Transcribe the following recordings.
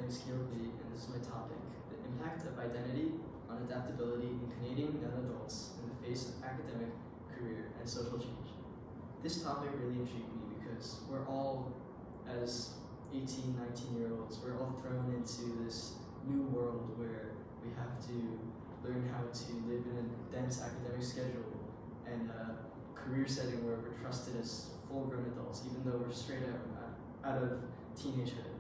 name is Kirby, and this is my topic, the impact of identity on adaptability in Canadian young adults in the face of academic, career, and social change. This topic really intrigued me because we're all, as 18, 19-year-olds, we're all thrown into this new world where we have to learn how to live in a dense academic schedule and a career setting where we're trusted as full-grown adults, even though we're straight out of teenagehood.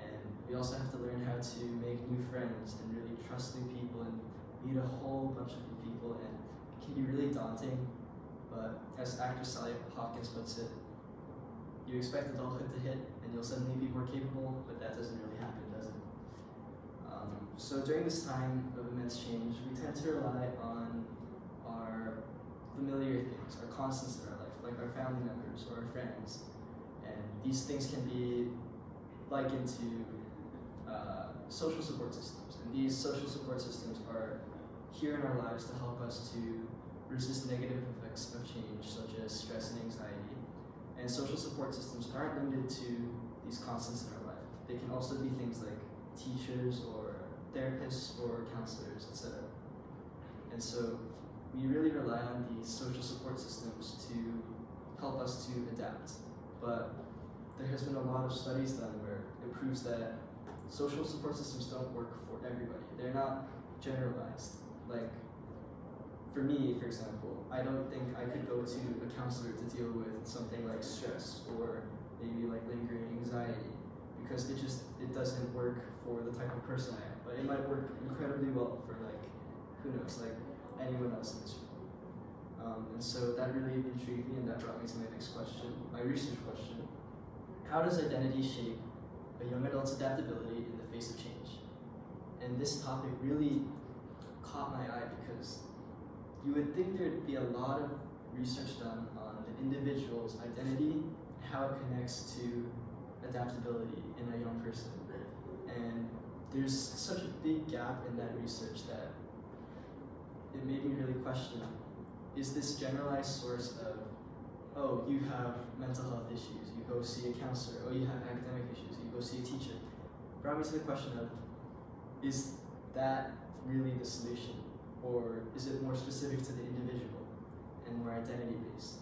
And we also have to learn how to make new friends and really trust new people and meet a whole bunch of new people, and it can be really daunting. But as actor Sally Hawkins puts it, you expect adulthood to hit and you'll suddenly be more capable, but that doesn't really happen, does it? So during this time of immense change, we tend to rely on our familiar things, our constants in our life, like our family members or our friends. And these things can be likened to social support systems. And these social support systems are here in our lives to help us to resist negative effects of change, such as stress and anxiety. And social support systems aren't limited to these constants in our life. They can also be things like teachers or therapists or counselors, etc. And so we really rely on these social support systems to help us to adapt. But there has been a lot of studies done where it proves that social support systems don't work for everybody. They're not generalized. Like, for me, for example, I don't think I could go to a counselor to deal with something like stress or maybe like lingering anxiety, because it doesn't work for the type of person I am. But it might work incredibly well for, like, who knows, like anyone else in this room. And so that really intrigued me, and that brought me to my next question, my research question. How does identity shape a young adult's adaptability in the face of change? And this topic really caught my eye because you would think there'd be a lot of research done on the individual's identity, how it connects to adaptability in a young person. And there's such a big gap in that research that it made me really question, is this generalized source of, oh, you have mental health issues, you go see a counselor, oh, you have academic issues, you go see a teacher, brought me to the question of, is that really the solution? Or is it more specific to the individual and more identity-based?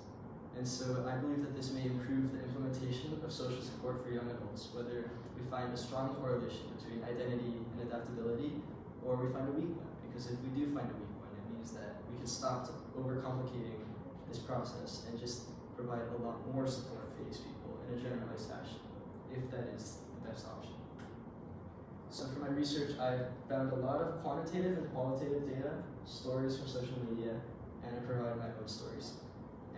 And so I believe that this may improve the implementation of social support for young adults, whether we find a strong correlation between identity and adaptability, or we find a weak one. Because if we do find a weak one, it means that we can stop overcomplicating this process and just provide a lot more support for these people in a generalized fashion, if that is the best option. So for my research, I found a lot of quantitative and qualitative data, stories from social media, and I provided my own stories.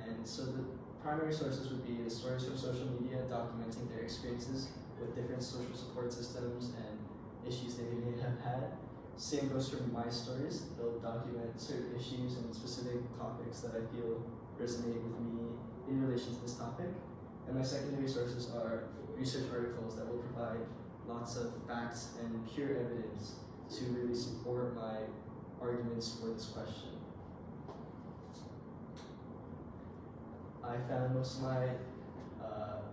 And so the primary sources would be the stories from social media documenting their experiences with different social support systems and issues they may have had. Same goes for my stories. They'll document certain issues and specific topics that I feel resonate with me in relation to this topic. And my secondary sources are research articles that will provide lots of facts and pure evidence to really support my arguments for this question. I found most of my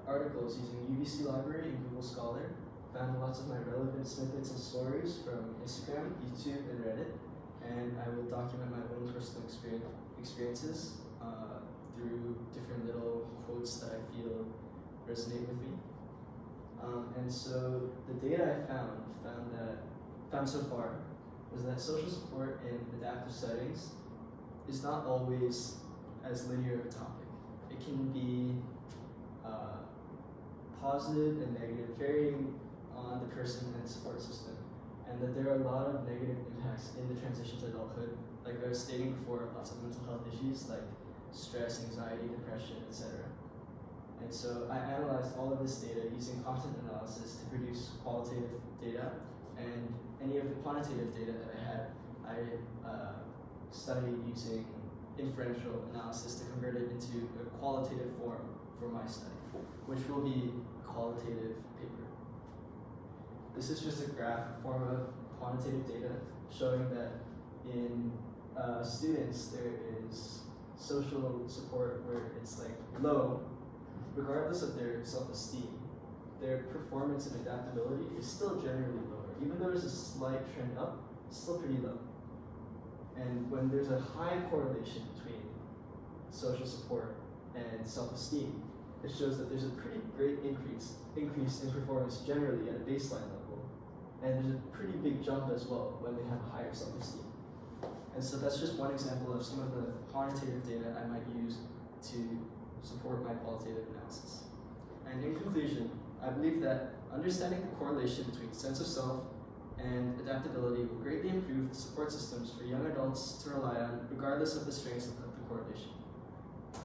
articles using UBC Library and Google Scholar. Found lots of my relevant snippets and stories from Instagram, YouTube, and Reddit. And I will document my own personal experiences through different little quotes that I feel resonate with me. And so the data I found so far was that social support in adaptive settings is not always as linear of a topic. It can be positive and negative, varying on the person and support system, and that there are a lot of negative impacts in the transition to adulthood. Like I was stating before, lots of mental health issues like stress, anxiety, depression, etc. And so I analyzed all of this data using content analysis to produce qualitative data, and any of the quantitative data that I had, I studied using inferential analysis to convert it into a qualitative form for my study, which will be a qualitative paper. This is just a graph form of quantitative data showing that in students there is social support where it's like low, regardless of their self-esteem. their performance and adaptability is still generally lower. Even though there's a slight trend up, it's still pretty low. And when there's a high correlation between social support and self-esteem, it shows that there's a pretty great increase in performance generally at a baseline level, and there's a pretty big jump as well when they have higher self-esteem. And so that's just one example of some of the quantitative data I might use to support my qualitative analysis. And in conclusion, I believe that understanding the correlation between sense of self and adaptability will greatly improve the support systems for young adults to rely on, regardless of the strengths of the correlation.